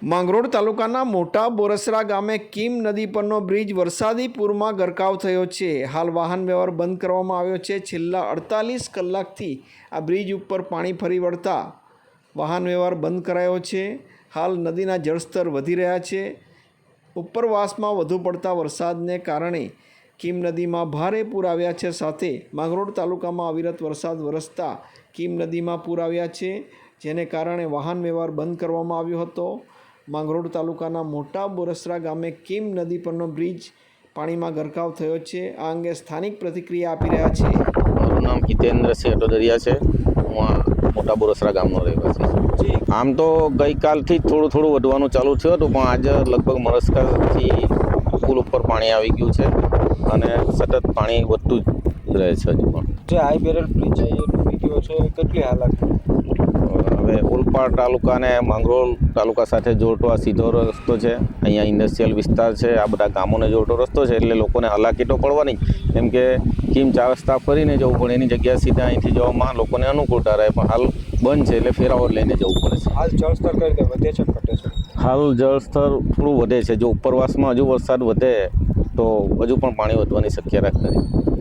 માંગરોળ તાલુકાના મોટા બોરસરા ગામે કીમ નદી પરનો બ્રિજ વરસાદી પૂરમાં ગરકાવ થયો છે. હાલ વાહન વ્યવહાર બંધ કરવામાં આવ્યો છે. છેલ્લા 48 કલાકથી આ બ્રિજ ઉપર પાણી ફરી વળતા વાહન વ્યવહાર બંધ કરાયો છે. હાલ નદીના જળસ્તર વધી રહ્યા છે. ઉપરવાસમાં વધુ પડતા વરસાદને કારણે કીમ નદીમાં ભારે પૂર આવ્યા છે. સાથે માંગરોળ તાલુકામાં અવિરત વરસાદ વરસતા કીમ નદીમાં પૂર આવ્યા છે, જેને કારણે વાહન વ્યવહાર બંધ કરવામાં આવ્યો હતો. માંગરોળ તાલુકાના મોટા બોરસરા ગામે કીમ નદી પરનો બ્રિજ પાણીમાં ગરકાવ થયો છે. આ અંગે સ્થાનિક પ્રતિક્રિયા આપી રહ્યા છે. મારું નામ હિતેન્દ્રસિંહ અટોદરિયા છે. હું આ મોટા બોરસરા ગામનો રહેવાસી છું. આમ તો ગઈકાલથી જ થોડું વધવાનું ચાલુ થયું હતું, પણ આજે લગભગ મરસ્કાથી પુલ ઉપર પાણી આવી ગયું છે અને સતત પાણી વધતું જ રહે છે. હજુ પણ જે હાઈ બેરલ બ્રિજ છે એ તૂટી ગયો છે, કેટલી હાલત? હવે ઓલપાડ તાલુકાને માંગરોળ તાલુકા સાથે જોડતો આ સીધો રસ્તો છે. અહીંયા ઇન્ડસ્ટ્રીયલ વિસ્તાર છે, આ બધા ગામોને જોડતો રસ્તો છે, એટલે લોકોને હાલાકી તો પડવાની, કેમ કે કીમ ચા રસ્તા ફરીને જવું પડે, એની જગ્યાએ સીધા અહીંથી જવામાં લોકોને અનુકૂળતા રહે. પણ હાલ બંધ છે એટલે ફેરાવો લઈને જવું પડે છે. હાલ જળસ્તર કઈ રીતે વધે છે, ઘટે છે? હાલ જળસ્તર થોડું વધે છે. જો ઉપરવાસમાં હજુ વરસાદ વધે તો હજુ પણ પાણી વધવાની શક્યતા ખરી.